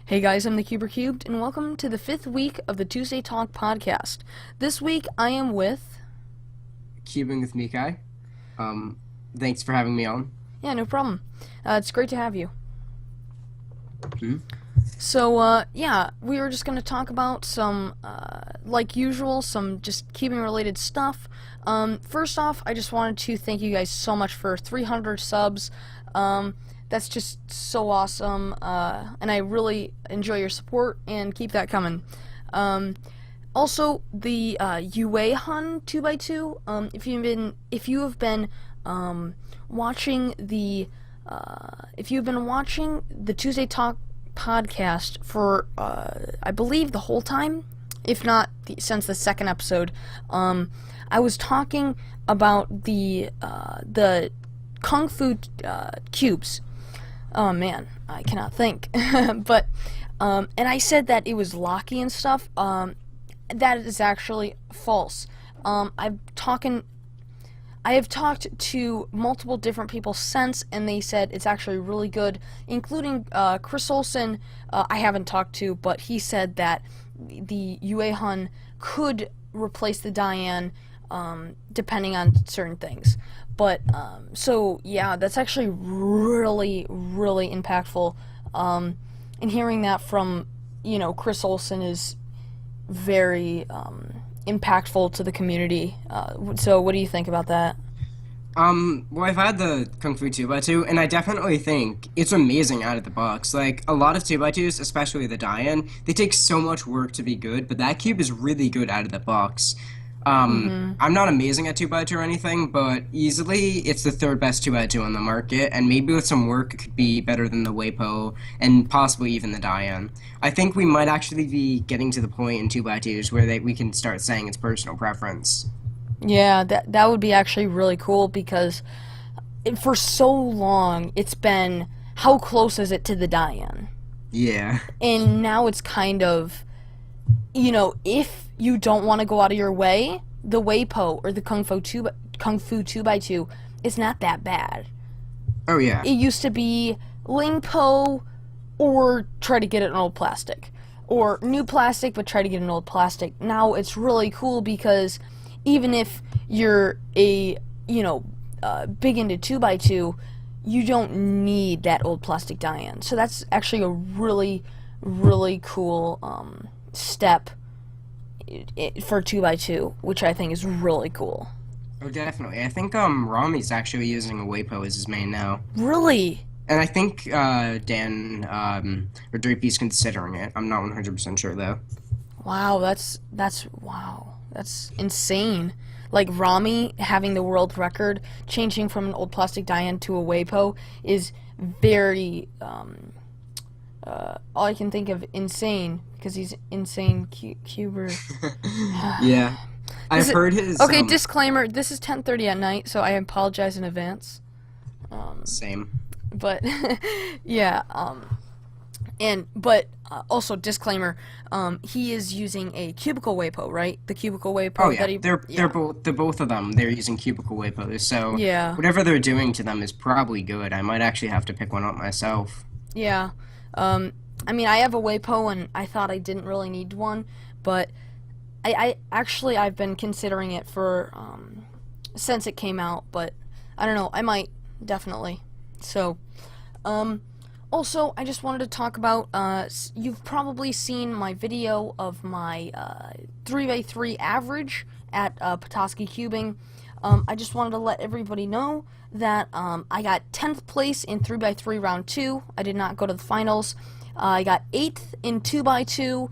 Hey guys, I'm the CuberCubed, and welcome to the 5th week of the Tuesday Talk podcast. This week I am with... CubingWithMeki. Thanks for having me on. Yeah, no problem. It's great to have you. Hmm? So, we were just going to talk about some, like usual, some just cubing related stuff. First off, I just wanted to thank you guys so much for 300 subs. That's just so awesome, and I really enjoy your support, and keep that coming. Also, the UA-hun 2x2, if you have been watching the Tuesday Talk podcast for I believe the whole time, if not since the second episode, I was talking about the Kung Fu cubes. Oh man, I cannot think. But and I said that it was locky and stuff. That is actually false. I have talked to multiple different people since, and they said it's actually really good, including Chris Olsen. I haven't talked to, but he said that the UA-hun could replace the Diane depending on certain things. But, so, yeah, that's actually really, really impactful. And hearing that from, Chris Olsen is very impactful to the community. So what do you think about that? Well, I've had the Kung Fu 2x2, and I definitely think it's amazing out of the box. Like, a lot of 2x2s, especially the Diane, they take so much work to be good, but that cube is really good out of the box. I'm not amazing at 2x2 or anything, but easily it's the third best 2x2 on the market, and maybe with some work it could be better than the Weipo, and possibly even the Diane. I think we might actually be getting to the point in 2x2s where we can start saying it's personal preference. Yeah, that would be actually really cool, because for so long it's been, how close is it to the Diane? Yeah. And now it's kind of, if you don't want to go out of your way, the Weipo or the Kung Fu 2x2 is not that bad. Oh, yeah. It used to be Lingpo or try to get it in old plastic. Or new plastic, but try to get an old plastic. Now it's really cool because even if you're big into 2x2, you don't need that old plastic Diane. So that's actually a really, really cool step for 2x2, which I think is really cool. Oh, definitely. I think Rami's actually using a Weipo as his main now. Really? And I think Dan Rodriguez considering it. I'm not 100% sure though. Wow, that's insane. Like, Rami having the world record, changing from an old plastic Diane to a Weipo is very all I can think of insane, because he's insane cuber. Yeah. I've heard his... Okay, disclaimer, this is 10:30 at night, so I apologize in advance. Same. But, yeah, also disclaimer, he is using a Cubicle Weipo, right? The Cubicle Weipo. Oh yeah, they're both of them. They're using Cubicle Weipos, so yeah, whatever they're doing to them is probably good. I might actually have to pick one up myself. Yeah, I mean, I have a Weipo, and I thought I didn't really need one, but I've been considering it for since it came out, but I don't know, I might definitely. So, also, I just wanted to talk about, you've probably seen my video of my 3x3 average at Petoskey Cubing. I just wanted to let everybody know that I got 10th place in 3x3 round 2. I did not go to the finals. I got 8th in 2x2,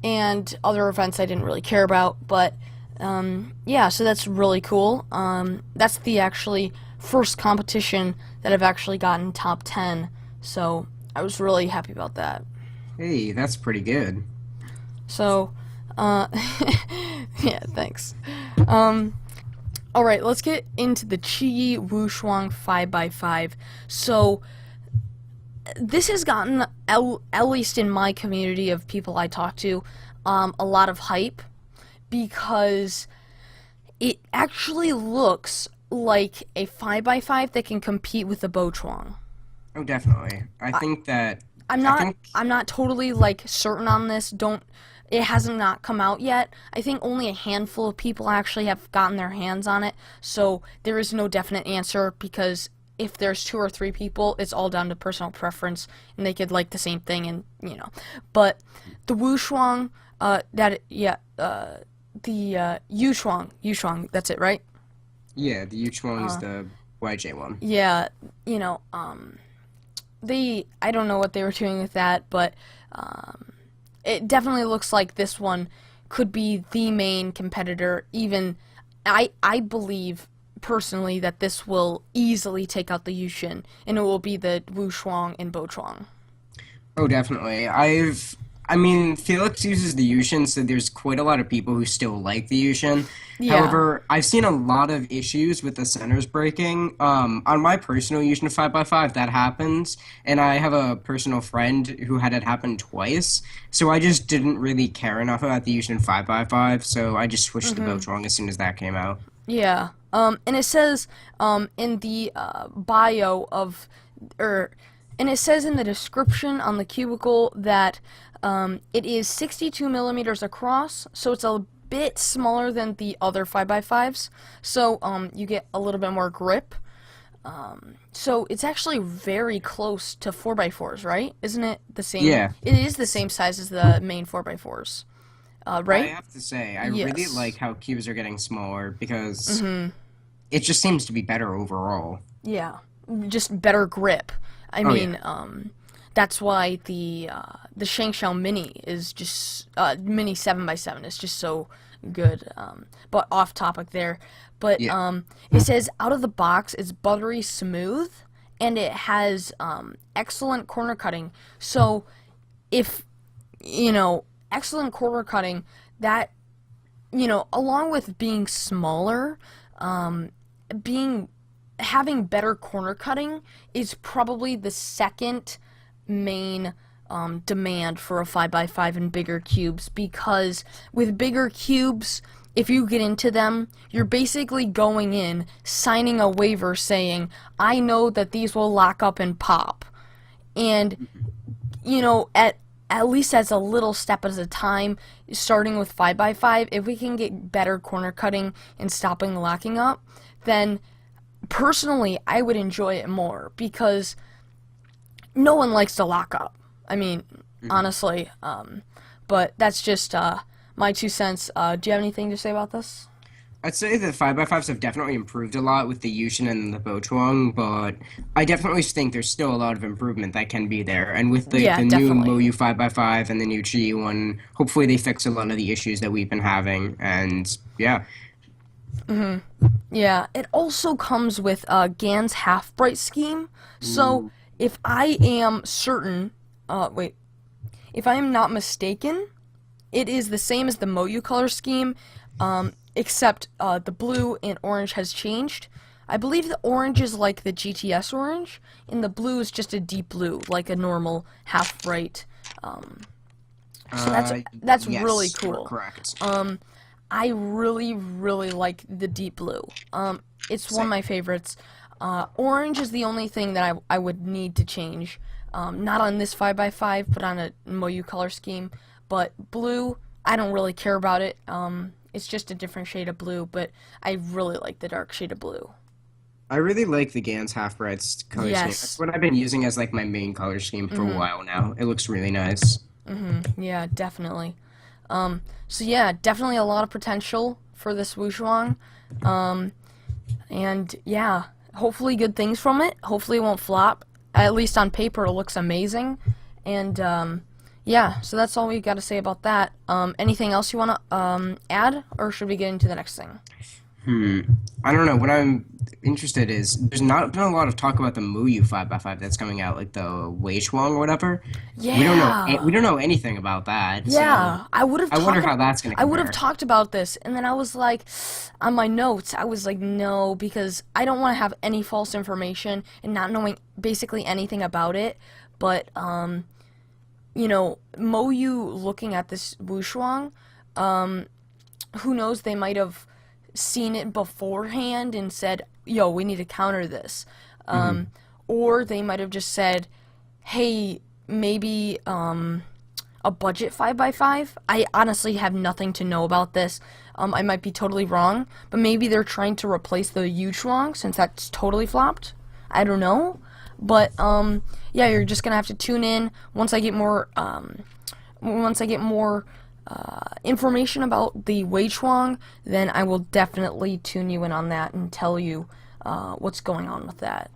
and other events I didn't really care about, but yeah, so that's really cool. That's the actually first competition that I've actually gotten top 10, so I was really happy about that. Hey, that's pretty good. So, yeah, thanks. Alright, let's get into the Qi Wu Shuang 5x5. So, this has gotten, at least in my community of people I talk to, a lot of hype, because it actually looks like a 5x5 that can compete with the Bo Chuang. Oh, definitely. I think that I'm I not think I'm not totally like certain on this. Don't It hasn't not come out yet. I think only a handful of people actually have gotten their hands on it. So there is no definite answer because if there's two or three people, it's all down to personal preference and they could like the same thing and But the Wushuang the Yushuang, that's it, right? yeah, the Yuchuang is the YJ one. Yeah, you know, I don't know what they were doing with that, but it definitely looks like this one could be the main competitor. Even I believe personally that this will easily take out the Yushin, and it will be the Wushuang and Bochuang. Oh, definitely. I mean, Felix uses the Yushin, so there's quite a lot of people who still like the Yushin. Yeah. However, I've seen a lot of issues with the centers breaking. On my personal Yushin 5x5, that happens, and I have a personal friend who had it happen twice, so I just didn't really care enough about the Yushin 5x5, so I just switched to Bochong as soon as that came out. Yeah. And it says in the bio of, or, and it says in the description on the Cubicle that it is 62 millimeters across, so it's a bit smaller than the other 5x5s. So you get a little bit more grip. So it's actually very close to 4x4s, right? Isn't it the same? Yeah. It is the same size as the main 4x4s, I right? have to say, I really Yes. like how cubes are getting smaller because it just seems to be better overall. Yeah, just better grip. I Oh yeah. mean, that's why the Shangshao Mini is just Mini 7x7 is just so good. But off topic there. But Yeah. it says out of the box it's buttery smooth and it has excellent corner cutting. So if excellent corner cutting that along with being smaller, being having better corner cutting is probably the second main demand for a 5x5 and bigger cubes, because with bigger cubes, if you get into them, you're basically going in, signing a waiver saying, I know that these will lock up and pop. And, at least as a little step at a time, starting with 5x5, if we can get better corner cutting and stopping locking up, then personally, I would enjoy it more because no one likes to lock up. I mean, honestly, but that's just my 2 cents. Do you have anything to say about this? I'd say that 5x5s have definitely improved a lot with the Yushin and the Bochuang, but I definitely think there's still a lot of improvement that can be there. And with Yeah, the new definitely. Moyu 5x5 and the new Chi one, hopefully they fix a lot of the issues that we've been having. And yeah, Yeah, it also comes with Gan's half bright scheme. So ooh, if I am certain, wait, if I am not mistaken, it is the same as the Moyu color scheme, except the blue and orange has changed. I believe the orange is like the GTS orange, and the blue is just a deep blue, like a normal half bright. Um, so uh, that's really yes, you're cool. correct. I really, really like the deep blue. It's one of Same. my favorites. Orange is the only thing that I would need to change. Not on this 5x5, but on a Moyu color scheme. But blue, I don't really care about it. It's just a different shade of blue, but I really like the dark shade of blue. I really like the Gans Half Brights color scheme. That's Yes. what I've been using as like my main color scheme for a while now. It looks really nice. Yeah, definitely. So yeah, definitely a lot of potential for this Wushuang. And yeah, hopefully good things from it. Hopefully it won't flop. At least on paper, it looks amazing. And yeah, so that's all we got to say about that. Anything else you want to add, or should we get into the next thing? Hmm. I don't know. What I'm interested is there's not been a lot of talk about the Muyu 5x5 that's coming out, like the Wei Chuang or whatever. We Yeah. don't know anything about that, so Yeah, I would have I wonder talked. how that's gonna I would have compare. talked about this, and then I was like, on my notes, I was like, no, because I don't want to have any false information and not knowing basically anything about it. But Moyu looking at this Wushuang, who knows? They might have seen it beforehand and said, "Yo, we need to counter this," Hmm. or they might have just said, "Hey." maybe a budget 5x5. I honestly have nothing to know about this. I might be totally wrong, but maybe they're trying to replace the Yuchuang since that's totally flopped. I don't know, but yeah, you're just gonna have to tune in once I get more information about the Weichuang. Then I will definitely tune you in on that and tell you what's going on with that.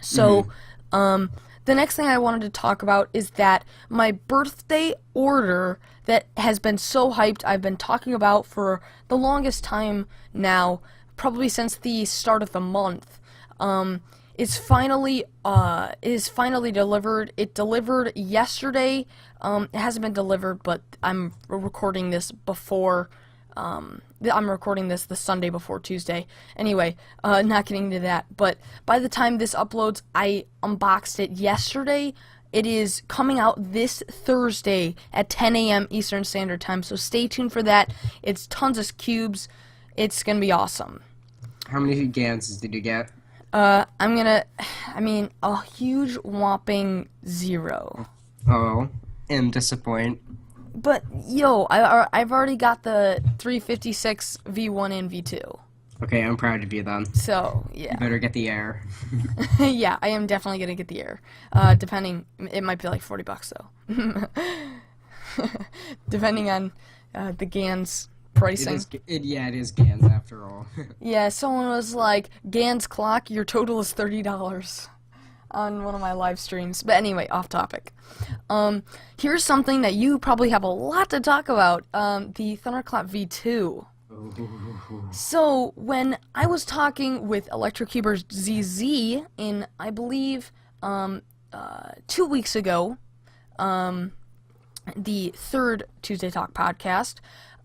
So, the next thing I wanted to talk about is that my birthday order that has been so hyped, I've been talking about for the longest time now, probably since the start of the month, is finally delivered. It delivered yesterday. It hasn't been delivered, but I'm recording this before. I'm recording this the Sunday before Tuesday. Anyway, not getting into that. But by the time this uploads, I unboxed it yesterday. It is coming out this Thursday at 10 a.m. Eastern Standard Time. So stay tuned for that. It's tons of cubes. It's gonna be awesome. How many Ganses did you get? A huge whopping 0. Oh, and disappoint. But, yo, I've already got the 356 V1 and V2. Okay, I'm proud of you then. So, yeah. You better get the air. Yeah, I am definitely going to get the air. Depending, it might be like $40 though. Depending on the GAN's pricing. It is Gans after all. Yeah, someone was like, GAN's clock, your total is $30 on one of my live streams. But anyway, off topic. Here's something that you probably have a lot to talk about. The Thunderclap V2. So, when I was talking with Electrocuber ZZ in, I believe, 2 weeks ago, the third Tuesday Talk podcast,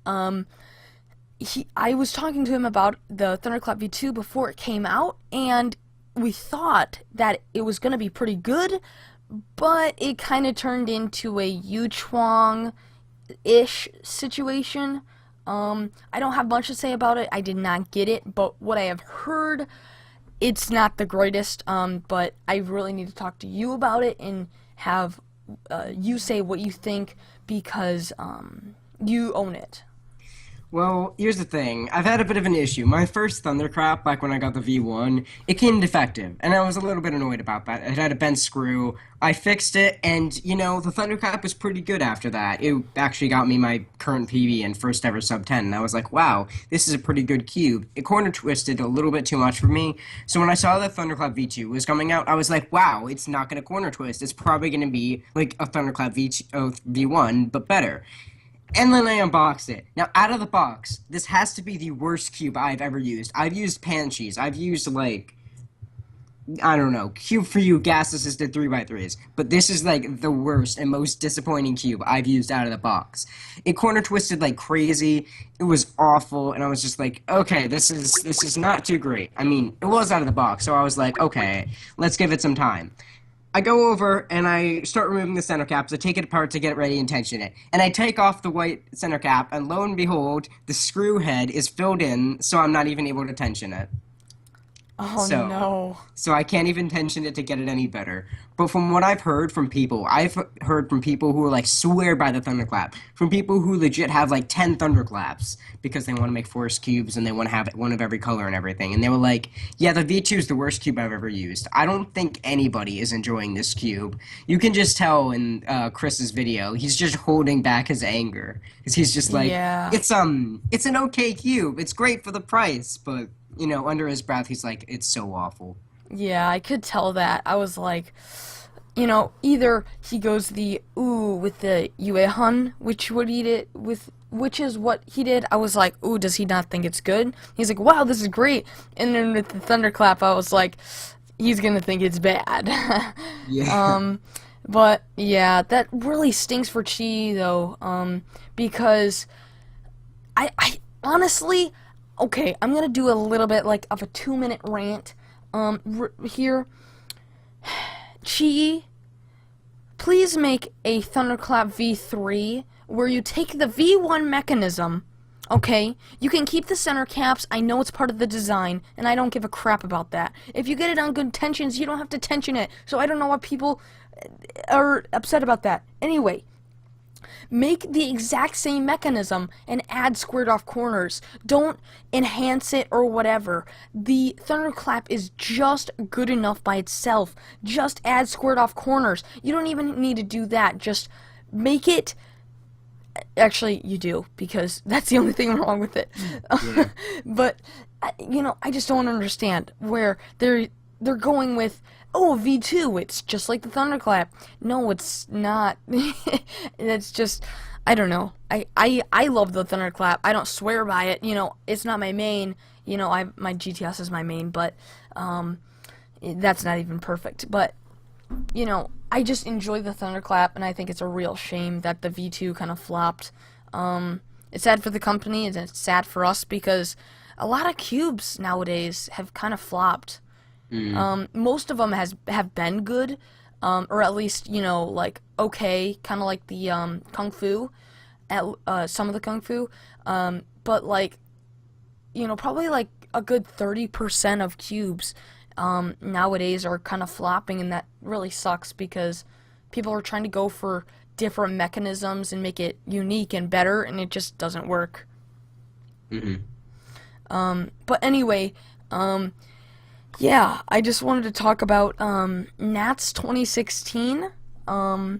I was talking to him about the Thunderclap V2 before it came out, and we thought that it was going to be pretty good, but it kind of turned into a Yuchuang-ish situation. I don't have much to say about it. I did not get it, but what I have heard, it's not the greatest, but I really need to talk to you about it and have you say what you think because you own it. Well, here's the thing. I've had a bit of an issue. My first Thunderclap, back when I got the V1, it came defective, and I was a little bit annoyed about that. It had a bent screw. I fixed it, and, you know, the Thunderclap was pretty good after that. It actually got me my current PB and first ever sub 10, and I was like, wow, this is a pretty good cube. It corner twisted a little bit too much for me, so when I saw that Thunderclap V2 was coming out, I was like, wow, it's not going to corner twist. It's probably going to be like a Thunderclap V1, but better. And then I unboxed it. Now, out of the box, this has to be the worst cube I've ever used. I've used Panchies. I've used, like, I don't know, Cube for You gas-assisted 3x3s. But this is, like, the worst and most disappointing cube I've used out of the box. It corner-twisted like crazy. It was awful, and I was just like, okay, this is not too great. I mean, it was out of the box, so I was like, okay, let's give it some time. I go over and I start removing the center caps. I take it apart to get it ready and tension it. And I take off the white center cap, and lo and behold, the screw head is filled in, so I'm not even able to tension it. Oh, no. So I can't even tension it to get it any better. But from what I've heard from people who like swear by the Thunderclap, from people who legit have like 10 Thunderclaps because they want to make forest cubes and they want to have one of every color and everything. And they were like, yeah, the V2 is the worst cube I've ever used. I don't think anybody is enjoying this cube. You can just tell in Chris's video, he's just holding back his anger. Because he's just like, Yeah. it's an okay cube. It's great for the price, but... You know, under his breath, he's like, it's so awful. Yeah, I could tell that. I was like, you know, either he goes the ooh with the Yuehun, which is what he did. I was like, ooh, does he not think it's good? He's like, wow, this is great. And then with the Thunderclap, I was like, he's gonna think it's bad. Yeah. But yeah, that really stinks for Chi though, because I honestly. Okay, I'm gonna do a little bit like of a 2-minute rant here. Chi, please make a Thunderclap V3 where you take the V1 mechanism, okay? You can keep the center caps, I know it's part of the design, and I don't give a crap about that. If you get it on good tensions, you don't have to tension it, so I don't know what people or upset about that. Anyway, make the exact same mechanism and add squared off corners. Don't enhance it or whatever. The thunderclap is just good enough by itself. Just add squared off corners. You don't even need to do that. Just make it. Actually, you do, because that's the only thing wrong with it. Yeah. But I just don't understand where they're going with. Oh, V2, it's just like the thunderclap. No, it's not. It's just, I don't know. I love the thunderclap. I don't swear by it. It's not my main. My GTS is my main, but that's not even perfect. But I just enjoy the thunderclap, and I think it's a real shame that the V2 kind of flopped. It's sad for the company, and it's sad for us because a lot of cubes nowadays have kind of flopped. Most of them have been good, or at least like okay, kind of like the kung fu, some of the kung fu, but like probably like a good 30% of cubes nowadays are kind of flopping, and that really sucks because people are trying to go for different mechanisms and make it unique and better, and it just doesn't work. But anyway, yeah, I just wanted to talk about Nats 2016. Yeah,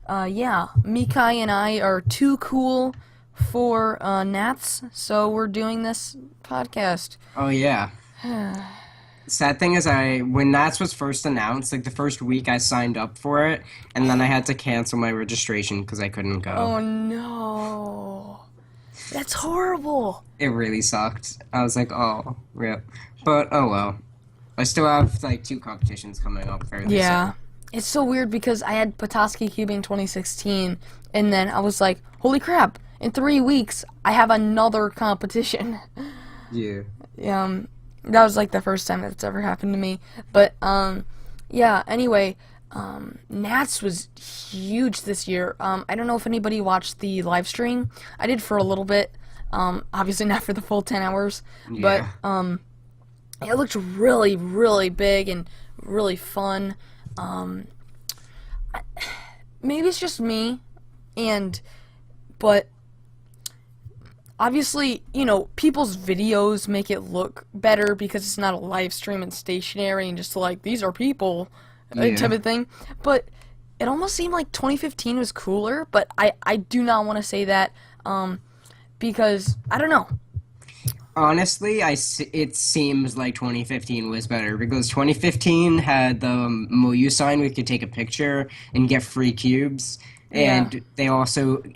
Mikai and I are too cool for Nats, so we're doing this podcast. Oh yeah. Sad thing is, when Nats was first announced, like the first week I signed up for it, and then I had to cancel my registration because I couldn't go. Oh no. That's horrible. It really sucked. I was like, oh, rip. But oh well. I still have like 2 competitions coming up fairly Yeah. soon. It's so weird because I had Petoskey Cubing 2016, and then I was like, holy crap, in 3 weeks I have another competition. Yeah. That was like the first time that's ever happened to me. But yeah, anyway, Nats was huge this year. I don't know if anybody watched the live stream. I did for a little bit. Obviously not for the full 10 hours, Yeah. but it looked really, really big and really fun. Maybe it's just me, but obviously, people's videos make it look better because it's not a live stream and stationary and just like, these are people type of thing. But it almost seemed like 2015 was cooler, but I do not want to say that because, I don't know. Honestly, it seems like 2015 was better because 2015 had the Moyu sign where you could take a picture and get free cubes, and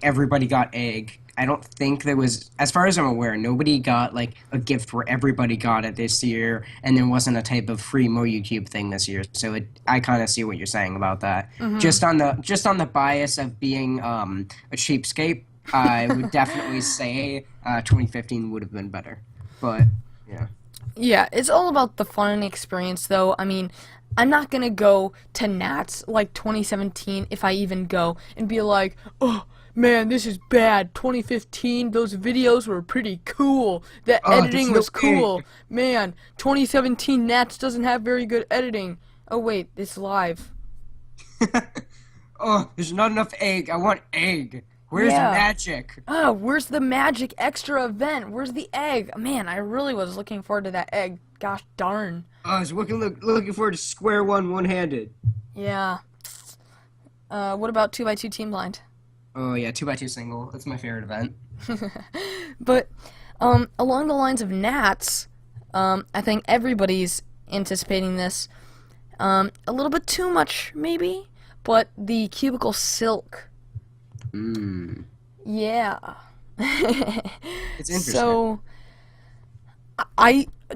everybody got egg. I don't think there was, as far as I'm aware, nobody got like a gift where everybody got it this year, and there wasn't a type of free Moyu cube thing this year. So I kind of see what you're saying about that. Just on the bias of being a cheapskate, I would definitely say 2015 would have been better. But yeah. Yeah, it's all about the fun and experience, though. I mean, I'm not gonna go to Nats like 2017 if I even go and be like, oh man, this is bad. 2015, those videos were pretty cool. The editing was cool. Man, 2017 Nats doesn't have very good editing. Oh wait, it's live. Oh, there's not enough egg. I want egg. Where's the magic? Oh, where's the magic extra event? Where's the egg? Man, I really was looking forward to that egg. Gosh darn. I was looking forward to square one-handed. Yeah. What about 2x2 team blind? Oh yeah, 2x2 single. That's my favorite event. But along the lines of Nats, I think everybody's anticipating this. A little bit too much, maybe, but the Cubicle Silk. Yeah. It's interesting. So,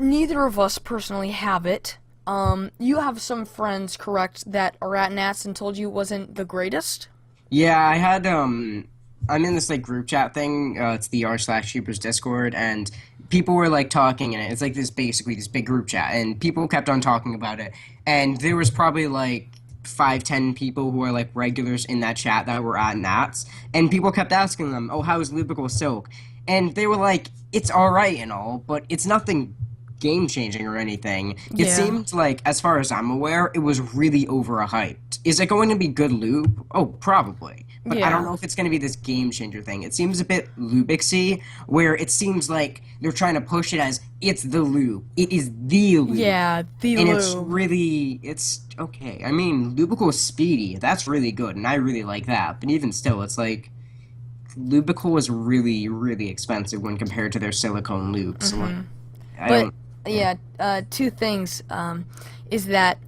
neither of us personally have it. You have some friends, correct, that are at Nats and told you it wasn't the greatest? Yeah, I had, I'm in this, like, group chat thing, it's the r/Cubers Discord, and people were, like, talking in it. It's, like, this big group chat, and people kept on talking about it, and there was probably, like, 5-10 people who are, like, regulars in that chat that were at Nats, and people kept asking them, oh, how is Cubicle Silk? And they were like, it's alright and all, but it's nothing game changing or anything. It Yeah. seemed like, as far as I'm aware, it was really overhyped. Is it going to be good lube? Oh, probably. But I don't Yeah. know if it's going to be this game changer thing. It seems a bit Lubixy, where it seems like they're trying to push it as it's the lube. It is the lube. Yeah, the And it's lube. really, it's okay. I mean, Lubicle is speedy. That's really good, and I really like that. But even still, it's like Lubicle is really, really expensive when compared to their silicone lubes. So, like, I But don't. Yeah. yeah, two things is that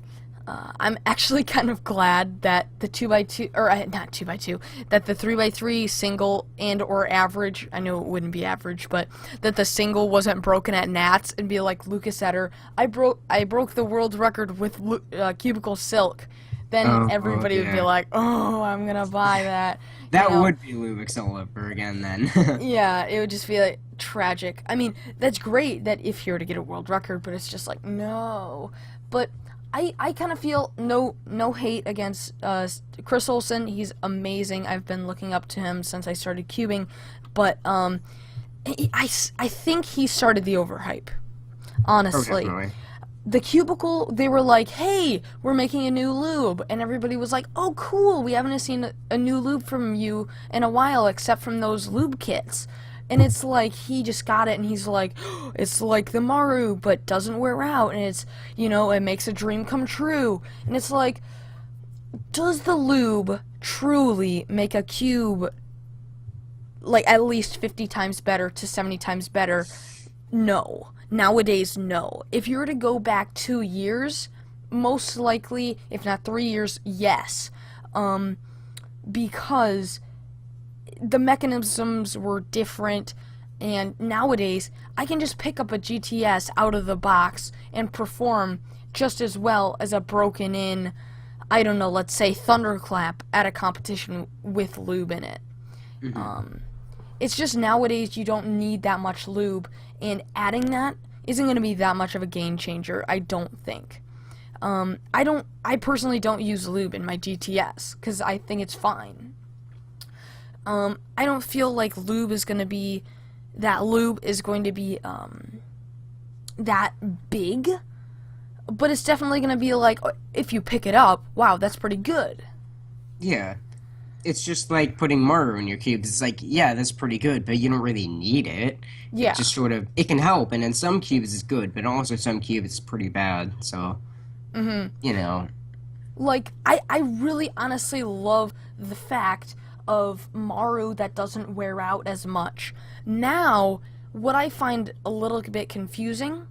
I'm actually kind of glad that the 2x2 or not 2x2 that the 3x3 single and or average, I know it wouldn't be average, but that the single wasn't broken at Nats and be like Lucas Etter, I broke the world record with Cubicle Silk. Then Oh, everybody would be yeah. like, "Oh, I'm gonna buy that," you That know. would be Lubix all over again then. Yeah, it would just be like tragic. I mean, that's great that if you were to get a world record, but it's just like no. But I kind of feel no hate against Chris Olsen. He's amazing. I've been looking up to him since I started cubing, but I think he started the overhype. Oh, Honestly, definitely. the Cubicle, they were like, hey, we're making a new lube. And everybody was like, oh, cool, we haven't seen a new lube from you in a while except from those lube kits. And it's like, he just got it and he's like, oh, it's like the Maru, but doesn't wear out. And it's, it makes a dream come true. And it's like, does the lube truly make a cube, like, at least 50 times better to 70 times better? No. Nowadays, no. If you were to go back 2 years, most likely, if not 3 years, yes. Because the mechanisms were different, and nowadays, I can just pick up a GTS out of the box and perform just as well as a broken in, I don't know, let's say Thunderclap at a competition with lube in it. It's just nowadays you don't need that much lube, and adding that isn't going to be that much of a game changer, I don't think. I personally don't use lube in my GTS, because I think it's fine. I don't feel like that lube is going to be, that big, but it's definitely going to be like, if you pick it up, wow, that's pretty good. Yeah. It's just like putting Maru in your cubes. It's like, yeah, that's pretty good, but you don't really need it. Yeah. It just sort of, it can help, and in some cubes it's good, but also some cubes it's pretty bad, so, you know. Like, I really honestly love the fact of Maru that doesn't wear out as much. Now, what I find a little bit confusing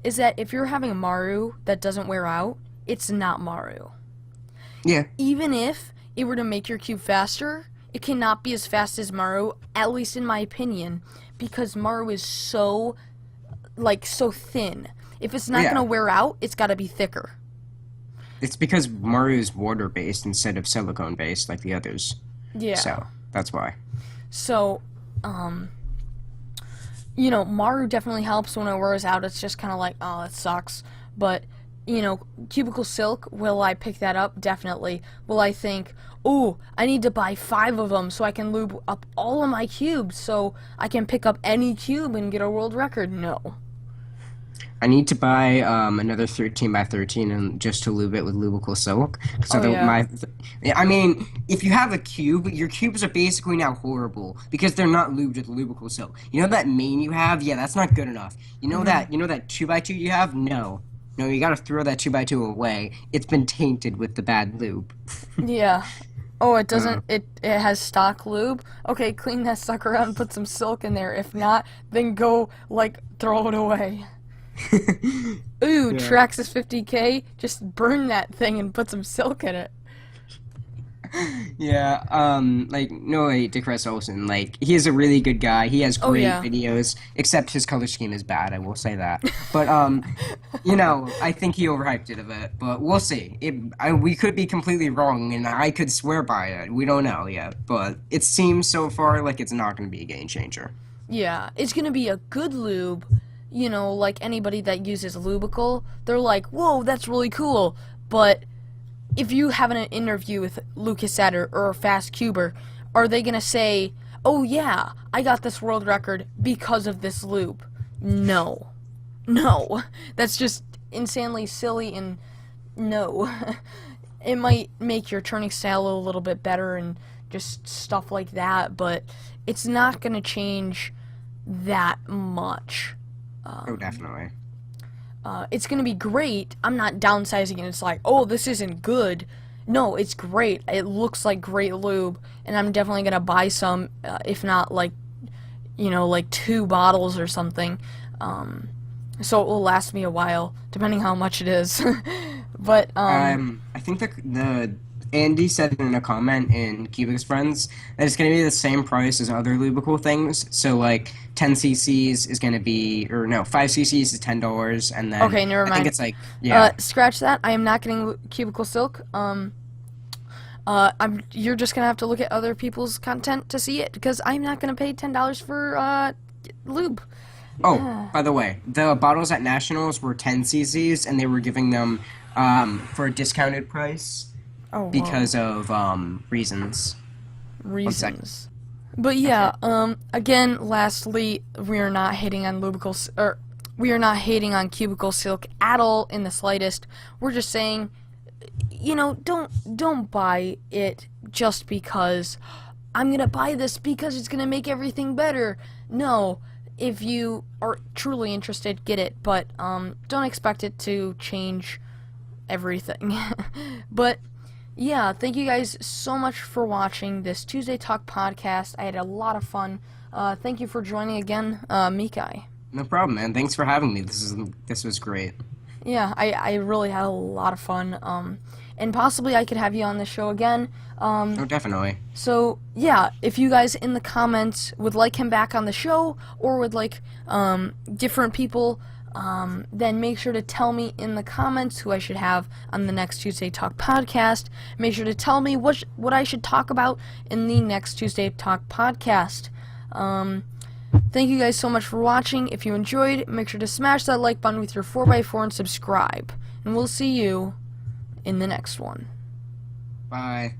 is that if you're having a Maru that doesn't wear out, it's not Maru. Yeah. Even if it were to make your cube faster, it cannot be as fast as Maru, at least in my opinion, because Maru is so thin. If it's not Yeah. gonna wear out, it's gotta be thicker. It's because Maru is water-based instead of silicone-based like the others. Yeah. So, that's why. So, Maru definitely helps when it wears out. It's just kind of like, oh, it sucks. But, Cubicle Silk, will I pick that up? Definitely. Will I think, oh, I need to buy 5 of them so I can lube up all of my cubes so I can pick up any cube and get a world record? No. I need to buy another 13 by 13 and just to lube it with Lubicle Silk. So Yeah. I mean, if you have a cube, your cubes are basically now horrible because they're not lubed with Lubicle Silk. You know that main you have? Yeah, that's not good enough. You know that 2x2 you have? No. No, you gotta throw that 2x2 away. It's been tainted with the bad lube. Yeah. Oh, it doesn't. It has stock lube. Okay, clean that sucker out and put some silk in there. If not, then go throw it away. Ooh, Yeah. Traxxas 50K. Just burn that thing and put some silk in it. Yeah, no hate to Chris Olsen. He is a really good guy. He has great yeah. videos, except his color scheme is bad, I will say that. But, I think he overhyped it a bit, but we'll see. We could be completely wrong, and I could swear by it. We don't know yet, but it seems so far like it's not going to be a game changer. Yeah, it's gonna be a good lube. Like anybody that uses Lubicle, they're like, whoa, that's really cool. But if you have an interview with Lucas Satter or a Fast Cuber, are they gonna say, oh yeah, I got this world record because of this lube? No. No, that's just insanely silly, and no. It might make your turning style a little bit better and just stuff like that, but it's not going to change that much. Oh, definitely. It's going to be great. I'm not downsizing it. It's like, oh, this isn't good. No, it's great. It looks like great lube, and I'm definitely going to buy some, if not like, like 2 bottles or something. So it will last me a while, depending how much it is. But, I think the Andy said in a comment in Cubic's Friends that it's going to be the same price as other lubrical things. So, like, 10 cc's is going to be, or no, 5 cc's is $10, and then okay, never mind. I think it's like, yeah. Scratch that. I am not getting Cubicle Silk. You're just gonna have to look at other people's content to see it, because I'm not gonna pay $10 for lube. Oh, by the way, the bottles at Nationals were 10 cc's, and they were giving them for a discounted price Oh, because of reasons. reasons. But yeah, again, lastly, we are not hating on we are not hating on Cubicle Silk at all in the slightest. We're just saying, don't buy it just because I'm gonna buy this because it's gonna make everything better. No, if you are truly interested, get it, but don't expect it to change everything. But yeah, thank you guys so much for watching this Tuesday Talk podcast. I had a lot of fun. Thank you for joining again, Mikai. No problem, man. Thanks for having me. This was great. Yeah, I really had a lot of fun. And possibly I could have you on the show again. Oh, definitely. So, yeah, if you guys in the comments would like him back on the show, or would like different people, then make sure to tell me in the comments who I should have on the next Tuesday Talk podcast. Make sure to tell me what I should talk about in the next Tuesday Talk podcast. Thank you guys so much for watching. If you enjoyed, make sure to smash that like button with your 4x4 and subscribe. And we'll see you in the next one. Bye.